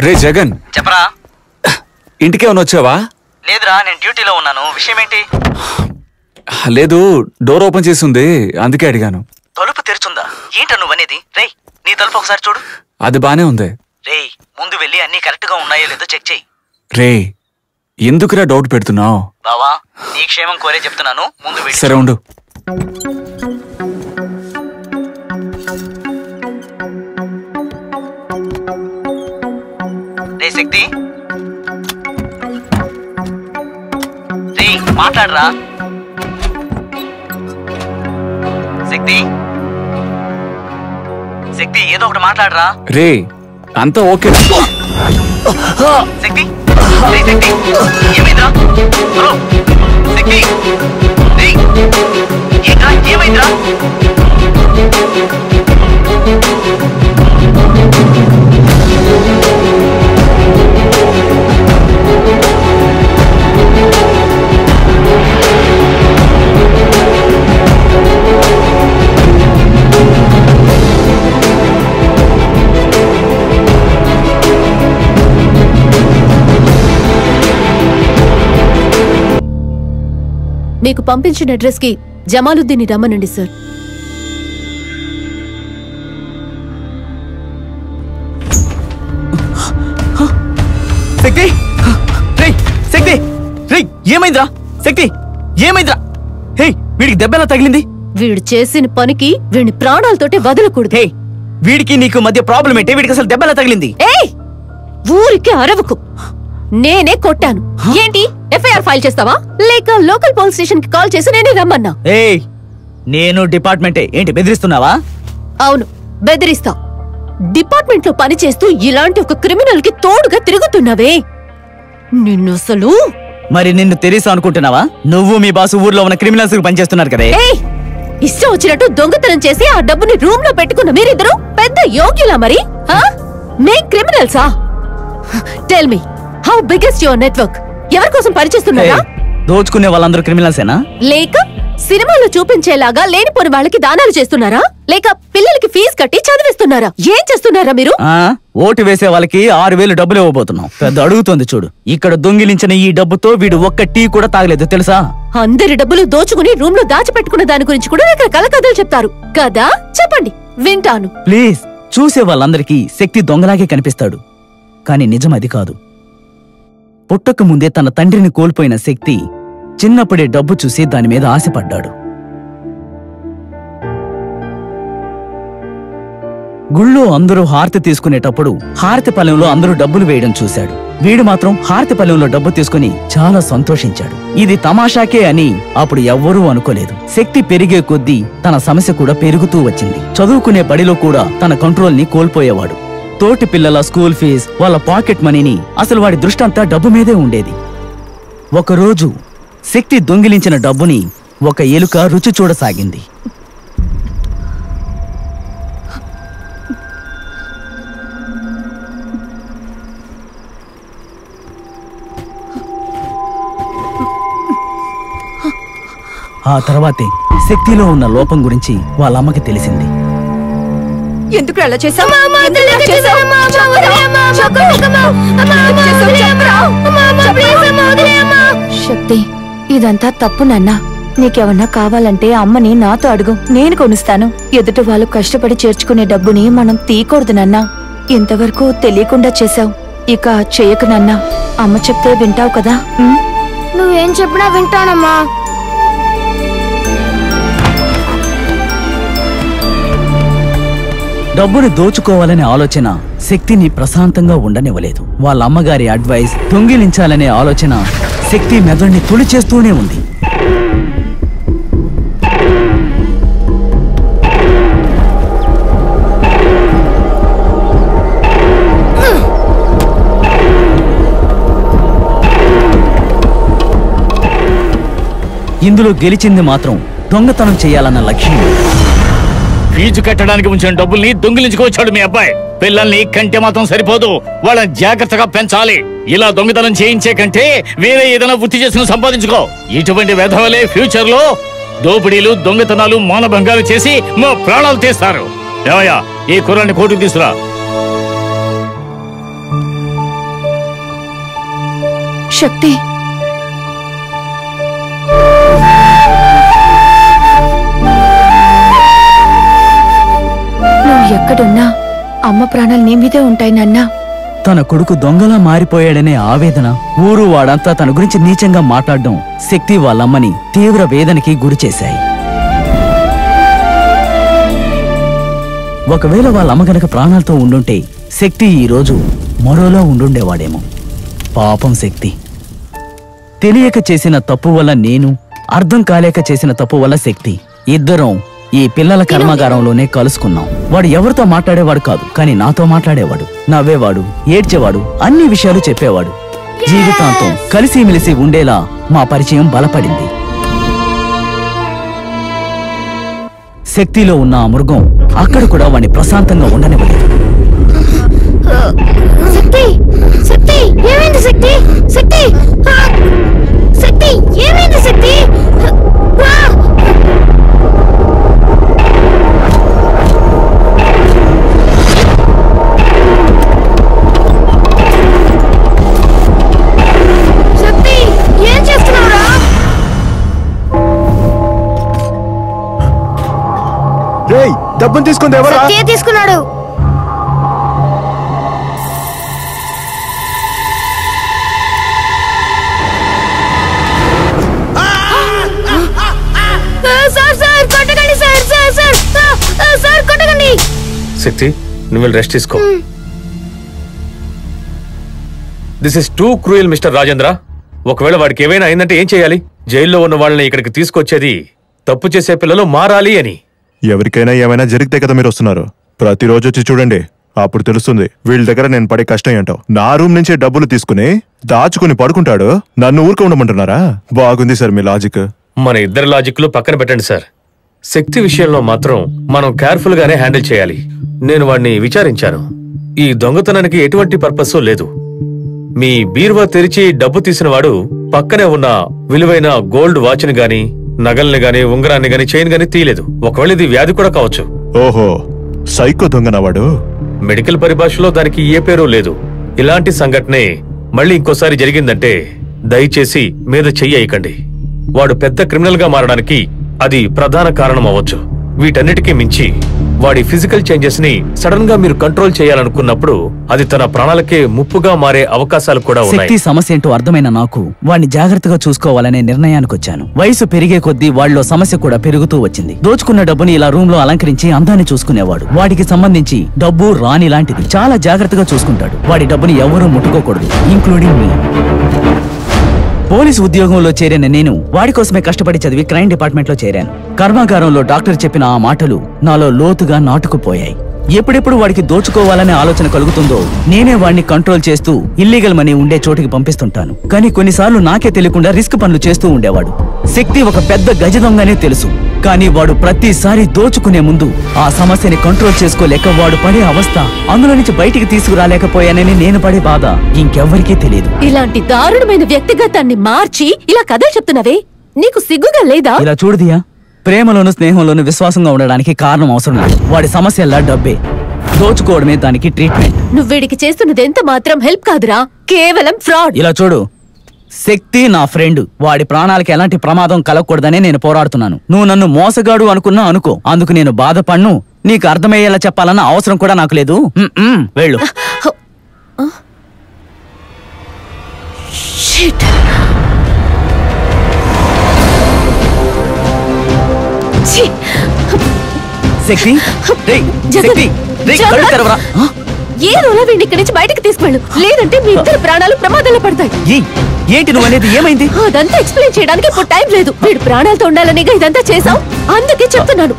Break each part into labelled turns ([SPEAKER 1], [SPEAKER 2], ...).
[SPEAKER 1] రే జగన్,
[SPEAKER 2] చెప్పరా.
[SPEAKER 1] ఇంటికేమన్నా వచ్చావా?
[SPEAKER 2] లేదురా, నేను డ్యూటీలో ఉన్నాను. విషయం ఏంటి?
[SPEAKER 1] లేదు, డోర్ ఓపెన్ చేసి ఉంది, అందుకే అడిగాను.
[SPEAKER 2] తలుపు తెరుచుందా? ఏంటో నువ్వనేది? రేయ్, నీ తలుపు ఒకసారి చూడు.
[SPEAKER 1] అది బానే ఉంది.
[SPEAKER 2] రేయ్, ముందు వెళ్ళి అన్ని కరెక్ట్ గా ఉన్నాయో లేదో చెక్ చెయ్యి.
[SPEAKER 1] రే, ఎందుకురా డౌట్ పెడుతున్నావు?
[SPEAKER 2] బావా, నీ క్షేమం కోరే చెప్తున్నాను, ముందు వెళ్ళి.
[SPEAKER 1] సరే ఉండు.
[SPEAKER 2] రే శక్తి, రే మాట్లాడరా. శక్తి, శక్తి ఏదో ఒకటి మాట్లాడరా.
[SPEAKER 1] రే, అంతా ఓకే.
[SPEAKER 2] శక్తి, రే శక్తి, ఏమైందిరా? హలో శక్తి, రే ఏంట్రా, ఏమైందిరా?
[SPEAKER 3] మీకు పంపించిన అడ్రస్ కి జమాలుద్దీన్ రమ్మనండి సార్.
[SPEAKER 2] శక్తి, రే శక్తి, రే ఏమైందిరా? శక్తి ఏమైందిరా? హే, వీడికి దెబ్బలా తగిలింది.
[SPEAKER 3] వీడు చేసిన పనికి వీడిని ప్రాణాలతోటి వదలకూడదు.
[SPEAKER 2] హే, వీడికి నీకు మధ్య ప్రాబ్లం ఏంటి? వీడికి అసలు దెబ్బలా తగిలింది.
[SPEAKER 3] ఏయ్, ఊరికి అరవకు. నేనే కొట్టాను. ఏంటి ఎఫ్ఐఆర్ ఫైల్ చేస్తావా, లేక లోకల్ పోలీస్ స్టేషన్ కి కాల్ చేసి నేనే రమ్మన్నా?
[SPEAKER 2] ఏయ్, నేను డిపార్ట్మెంటే. ఏంటి బెదిరిస్తున్నావా?
[SPEAKER 3] అవును, బెదిరిస్తా. డిపార్ట్మెంట్ లో పనిచేస్తూ ఇలాంటి ఒక క్రిమినల్ కి తోడుగా తిరుగుతున్నావే, నిన్ను అసలు.
[SPEAKER 2] మరి నిన్ను తెలుసు అనుకుంటున్నావా? నువ్వు మీ బాసు ఊర్లో ఉన్న క్రిమినల్స్ పనిచేస్తున్నారు కదే.
[SPEAKER 3] ఏయ్, ఇష్టం వచ్చినట్టు దొంగతనం చేసి ఆ డబ్బుని రూమ్ లో పెట్టుకున్న మీరిద్దరు పెద్ద యోగ్యులా మరి? మేం క్రిమినల్సా? Tell me, how biggest your network? ఎవరి కోసం పనిచేస్తున్నారా?
[SPEAKER 2] దోచుకునే వాళ్ళందరూ క్రిమినల్సేనా?
[SPEAKER 3] లేక సినిమాలో చూపించేలాగా లేనిపోని వాళ్ళకి దానాలు చేస్తున్నారా? లేక పిల్లలకి ఫీజు కట్టి చదివిస్తున్నారా? ఏం చేస్తున్నారా మీరు?
[SPEAKER 2] ఓటు వేసే వాళ్ళకి 6,000 డబ్బులు ఇవ్వబోతున్నాం. పెద్ద అడుగుతోంది చూడు. ఇక్కడ దొంగిలించిన ఈ డబ్బుతో వీడు ఒక్క టీ కూడా తాగలేదు తెలుసా?
[SPEAKER 3] అందరి డబ్బులు దోచుకుని రూమ్ లో దాచిపెట్టుకున్న దాని గురించి కూడా రకరకాల కథలు చెప్తారు కదా. చెప్పండి, వింటాను.
[SPEAKER 2] ప్లీజ్. చూసే వాళ్ళందరికీ శక్తి దొంగలాగే కనిపిస్తాడు, కానీ నిజం అది కాదు. పుట్టక ముందే తన తండ్రిని కోల్పోయిన శక్తి చిన్నప్పుడే డబ్బు చూసి దాని మీద ఆశపడ్డాడు. గుళ్ళో అందరూ హారతి తీసుకునేటప్పుడు హారతి పళ్ళెంలో అందరూ డబ్బులు వేయడం చూశాడు. వీడు మాత్రం హారతి పళ్ళెంలో డబ్బు తీసుకుని చాలా సంతోషించాడు. ఇది తమాషాకే అని అప్పుడు ఎవ్వరూ అనుకోలేదు. శక్తి పెరిగే కొద్దీ తన సమస్య కూడా పెరుగుతూ వచ్చింది. చదువుకునే బడిలో కూడా తన కంట్రోల్ ని కోల్పోయేవాడు. తోటి పిల్లల స్కూల్ ఫీజు, వాళ్ళ పాకెట్ మనీని, అసలు వాడి దృష్టంతా డబ్బు మీదే ఉండేది. ఒకరోజు శక్తి దొంగిలించిన డబ్బుని ఒక ఎలుక రుచి చూడసాగింది. ఆ తర్వాతే శక్తిలో ఉన్న లోపం గురించి వాళ్ళ అమ్మకి తెలిసింది.
[SPEAKER 3] ఎందుకు అలా చేసావు?
[SPEAKER 4] శక్తి, ఇదంతా తప్పు నాన్న. నీకెవన్నా కావాలంటే అమ్మని నాతో అడుగు, నేను కొనిస్తాను. ఎదుటి వాళ్ళు కష్టపడి చేర్చుకునే డబ్బుని మనం తీయకూడదు నాన్న. ఇంతవరకు తెలియకుండా చేశావు, ఇక చేయకు నాన్న. అమ్మ చెప్తే వింటావు కదా?
[SPEAKER 5] నువ్వేం చెప్పినా వింటానమ్మా.
[SPEAKER 2] డబ్బుని దోచుకోవాలనే ఆలోచన శక్తిని ప్రశాంతంగా ఉండనివ్వలేదు. వాళ్ళ అమ్మగారి అడ్వైస్ దొంగిలించాలనే ఆలోచన శక్తి మెదడుని తొలిచేస్తూనే ఉంది. ఇందులో గెలిచింది మాత్రం దొంగతనం చేయాలన్న లక్ష్యం.
[SPEAKER 6] ఫీజు కట్టడానికి ఉంచిన డబ్బుల్ని దొంగిలించుకొచ్చాడు మీ అబ్బాయి. పిల్లల్ని కంటే మాత్రం సరిపోదు, వాళ్ళని జాగ్రత్తగా పెంచాలి. ఇలా దొంగతనం చేయించే కంటే వేరే ఏదైనా వృత్తి చేసుకుని సంపాదించుకో. ఇటువంటి వెధవలే ఫ్యూచర్ లో దోపిడీలు, దొంగతనాలు, మానభంగాలు చేసి మా ప్రాణాలు తీస్తారు. ఏమయ్యా, ఈ కుర్రాన్ని కోర్టుకు తీసుకురా.
[SPEAKER 4] శక్తి, నువ్వు ఎక్కడున్నా అమ్మ ప్రాణాలు నీ మీదే ఉంటాయి నాన్నా.
[SPEAKER 2] తన కొడుకు దొంగలా మారిపోయాడనే ఆవేదన, ఊరు వాడంతా తన గురించి నీచంగా మాట్లాడడం శక్తి వాళ్ళమ్మని తీవ్ర వేదనకి గురిచేశాయి. ఒకవేళ వాళ్ళమ్మ గనక ప్రాణాలతో ఉండుంటే శక్తి ఈరోజు మరోలా ఉండుండేవాడేమో. పాపం శక్తి. తెలియక చేసిన తప్పు వల్ల నేను, అర్థం కాలేక చేసిన తప్పు వల్ల శక్తి, ఇద్దరం ఈ పిల్లల కర్మాగారంలోనే కలుసుకున్నాం. వాడు ఎవరితో మాట్లాడేవాడు కాదు, కానీ నాతో మాట్లాడేవాడు, నవ్వేవాడు, ఏడ్చేవాడు, అన్ని విషయాలు చెప్పేవాడు. జీవితాంతం కలిసిమెలిసి ఉండేలా మా పరిచయం బలపడింది. శక్తిలో ఉన్న ఆ మృగం అక్కడ కూడా వాణ్ణి ప్రశాంతంగా ఉండనివ్వలేదు.
[SPEAKER 5] శక్తి, శక్తి, ఏమైంది శక్తి? శక్తి, శక్తి, ఏమైంది శక్తి? శక్తి, ఏం చేస్తున్నావురా?
[SPEAKER 7] రేయ్, డబ్బును తీసుకుంది ఎవరా?
[SPEAKER 5] శక్తియే తీసుకున్నాడు.
[SPEAKER 8] శక్తి, నువ్వు రెస్ట్ తీసుకో. This is two cruel mister Rajendra. ఒకవేళ వాడికి ఏమైనా అయిందంటే ఏం చేయాలి? జైల్లో ఉన్న వాళ్ళని ఇక్కడికి తీసుకొచ్చేది తప్పు చేసే పిల్లలు మారాలి అని.
[SPEAKER 7] ఎవరికైనా ఏమైనా జరిగితే కదా మీరు వస్తున్నారు. ప్రతిరోజు వచ్చి చూడండి, అప్పుడు తెలుస్తుంది వీళ్ళ దగ్గర నేను పడే కష్టం ఏంటో. నా రూమ్ నుంచే డబ్బులు తీసుకుని దాచుకుని పడుకుంటాడు, నన్ను ఊరుకు ఉండమంటున్నారా? బాగుంది సార్ మీ లాజిక్.
[SPEAKER 8] మన ఇద్దరి లాజిక్లు పక్కన పెట్టండి సార్. శక్తి విషయంలో మాత్రం మనం కేర్ఫుల్ గానే హ్యాండిల్ చేయాలి. నేను వాడిని విచారించాను. ఈ దొంగతనానికి ఎటువంటి పర్పస్ లేదు. మీ బీరువా తెరిచి డబ్బు తీసిన వాడు పక్కనే ఉన్న విలువైన గోల్డ్ వాచ్ ని గాని, నగల్ని గాని, ఉంగరాన్ని గాని, చైన్ గాని తీయలేదు. ఒకవేళ ఇది వ్యాధి కూడా కావచ్చు.
[SPEAKER 7] ఓహో, సైకో దొంగనవాడు.
[SPEAKER 8] మెడికల్ పరిభాషలో దానికి ఏ పేరు లేదు. ఇలాంటి సంఘటనే మళ్ళీ ఇంకోసారి జరిగిందంటే దయచేసి మీద చెయ్యకండి. వాడు పెద్ద క్రిమినల్ గా మారడానికి అది ప్రధాన కారణం అవ్వచ్చు. వీటన్నిటికీ మించి వాడి ఫిజికల్ చేంజెస్ ని సడన్ గా మీరు కంట్రోల్ చేయాలనుకున్నప్పుడు అది తన ప్రాణాలకే ముప్పుగా మారే అవకాశాలు కూడా ఉన్నాయి.
[SPEAKER 2] శక్తి సమస్య ఏంటో అర్థమైన నాకు వాడిని జాగ్రత్తగా చూసుకోవాలనే నిర్ణయానికి వచ్చాను. వయసు పెరిగే కొద్దీ వాడిలో సమస్య కూడా పెరుగుతూ వచ్చింది. దోచుకున్న డబ్బుని ఇలా రూమ్ లో అలంకరించి అందాన్ని చూసుకునేవాడు. వాడికి సంబంధించి డబ్బు రాణి లాంటిది. చాలా జాగ్రత్తగా చూసుకుంటాడు. వాడి డబ్బుని ఎవరూ ముట్టుకోకూడదు, ఇంక్లూడింగ్ మీ. పోలీసు ఉద్యోగంలో చేరిన నేను వాడి కోసమే కష్టపడి చదివి క్రైమ్ డిపార్ట్మెంట్ లో చేరాను. కర్మాగారంలో డాక్టర్ చెప్పిన ఆ మాటలు నాలో లోతుగా నాటుకుపోయాయి. ఎప్పుడెప్పుడు వాడికి దోచుకోవాలనే ఆలోచన కలుగుతుందో నేనే వాడిని కంట్రోల్ చేస్తూ ఇల్లీగల్ మనీ ఉండే చోటికి పంపిస్తుంటాను. కానీ కొన్నిసార్లు నాకే తెలియకుండా రిస్క్ పనులు చేస్తూ ఉండేవాడు. శక్తి ఒక పెద్ద గజ దొంగనే తెలుసు, కానీ వాడు ప్రతిసారి దోచుకునే ముందు ఆ సమస్యని కంట్రోల్ చేసుకోలేక వాడు పడే అవస్థ, అందులో నుంచి బయటికి తీసుకురాలేకపోయానని నేను పడే బాధ ఇంకెవ్వరికీ తెలియదు.
[SPEAKER 3] ఇలాంటి దారుణమైన వ్యక్తిగతాన్ని మార్చి ఇలా కథలు చెప్తున్నావే, నీకు సిగ్గుగా లేదా?
[SPEAKER 2] ఇలా చూడదియా, ప్రేమలోను స్నేహంలోను విశ్వాసంగా ఉండడానికి కారణం అవసరం లేదు. వాడి సమస్యల్లా డబ్బే, దోచుకోవడమే దానికి ట్రీట్మెంట్.
[SPEAKER 3] నువ్వు వీడికి చేస్తున్నది ఎంత మాత్రం హెల్ప్ కాదురా, కేవలం ఫ్రాడ్.
[SPEAKER 2] ఇలా చూడు, శక్తి నా ఫ్రెండ్. వాడి ప్రాణాలకి ఎలాంటి ప్రమాదం కలగకూడదనే నేను పోరాడుతున్నాను. నువ్వు నన్ను మోసగాడు అనుకున్నా అనుకో, అందుకు నేను బాధపడ్ను. నీకు అర్థమయ్యేలా చెప్పాలన్న అవసరం కూడా నాకు లేదు. వెళ్ళు. శక్తి,
[SPEAKER 3] ఏ రోజు వీడిని ఇక్కడి నుంచి బయటకు తీసుకెళ్ళు, లేదంటే మీ ఇద్దరు ప్రాణాలు ప్రమాదంలో పడతాయి.
[SPEAKER 2] ఏంటి నువ్వు అనేది? ఏమైంది?
[SPEAKER 3] అదంతా ఎక్స్ప్లెయిన్ చేయడానికి ఇప్పుడు టైం లేదు. వీడు ప్రాణాలతో ఉండాలనిగా ఇదంతా చేసావు, అందుకే చెప్తున్నాను.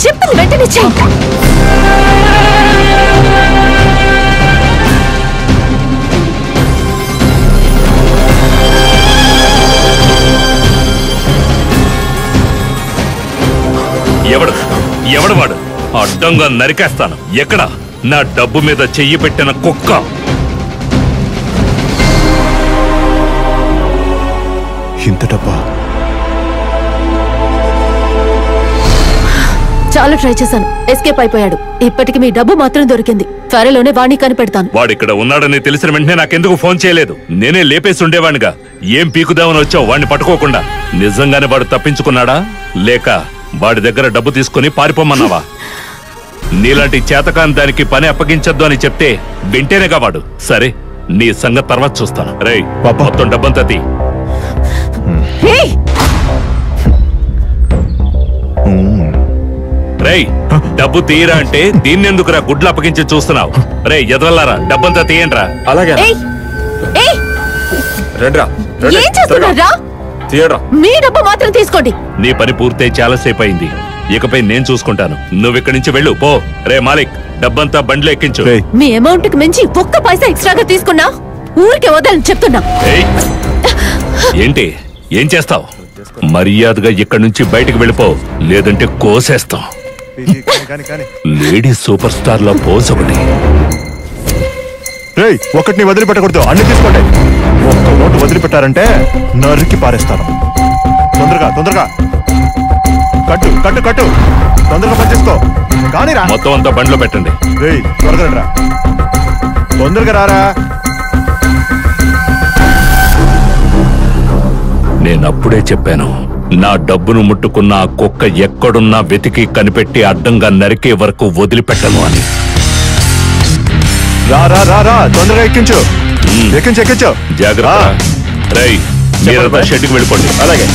[SPEAKER 3] చెప్పింది వెంటనే చెయ్యి.
[SPEAKER 9] ఎవడు వాడు? అడ్డంగా నరికేస్తాను. ఎక్కడ? నా డబ్బు మీద చెయ్యి పెట్టిన కుక్క.
[SPEAKER 7] ఇంత డబ్బా?
[SPEAKER 3] చాలా ట్రై చేశాను, ఎస్కేప్ అయిపోయాడు. ఇప్పటికి మీ డబ్బు మాత్రం దొరికింది. త్వరలోనే వాణ్ణి కనిపెడతాను.
[SPEAKER 9] వాడిక్కడ ఉన్నాడని తెలిసిన వెంటనే నాకెందుకు ఫోన్ చేయలేదు? నేనే లేపేసి ఉండేవాడిగా. ఏం పీకుదామని వచ్చావు వాడిని పట్టుకోకుండా? నిజంగానే వాడు తప్పించుకున్నాడా, లేక వాడి దగ్గర డబ్బు తీసుకుని పారిపోమన్నావా? నీలాంటి చేతకాని దానికి పని అప్పగించొద్దు అని చెప్తే వింటేనేగా వాడు. సరే, నీ సంగతి తర్వాత చూస్తాను. రేయ్, మొత్తం డబ్బంతా తీ. రేయ్, డబ్బు తీయరా అంటే దీన్నెందుకురా గుడ్లు అప్పగించి చూస్తున్నావు? రేయ్ ఎదవల్లారా, డబ్బంతా తీయండిరా.
[SPEAKER 8] అలాగే
[SPEAKER 3] ఏం చేస్తున్నారా? మీ డబ్బు మాత్రం తీసుకోండి.
[SPEAKER 9] నీ పని పూర్తయి చాలాసేపు అయింది. ఇకపై నేను చూసుకుంటాను. నువ్వు ఇక్కడి నుంచి వెళ్ళు పో. రే మాలిక్, డబ్బంతా బండ్లో ఎక్కించు.
[SPEAKER 3] మీ అమౌంట్ కి మించి ఒక్క పైసా ఎక్స్ట్రాగా తీసుకున్నా ఊరికే వదలని చెప్తున్నా.
[SPEAKER 9] ఏంటి, ఏం చేస్తావు? మర్యాదగా ఇక్కడి నుంచి బయటికి వెళ్ళిపో, లేదంటే కోసేస్తాం. లేడీ సూపర్ స్టార్ లో పోజ్ ఒకటి.
[SPEAKER 7] ఒకటిని వదిలిపెట్టకూడదు, అన్ని తీసుకోండి. ఒక్క నోటు వదిలిపెట్టారంటే నరికి పారేస్తాను. తొందరగా తొందరగా కట్టు కట్టు కట్టు, తొందరగా పనిచేసుకో. కానీ
[SPEAKER 9] మొత్తం అంతా బండ్లో పెట్టండి.
[SPEAKER 7] త్వరగా రా, తొందరగా రారా.
[SPEAKER 9] నేనప్పుడే చెప్పాను, నా డబ్బును ముట్టుకున్న ఆ కుక్క ఎక్కడున్నా వెతికి కనిపెట్టి అడ్డంగా నరికే వరకు వదిలిపెట్టను అని.
[SPEAKER 7] రా రా రా రా, తొందరగా ఎక్కించు. ఎక్కించు ఎక్కించు.
[SPEAKER 9] జాగ్రత్త. రేయ్, షెడ్కి వెళ్ళిపోండి.
[SPEAKER 7] అలాగే.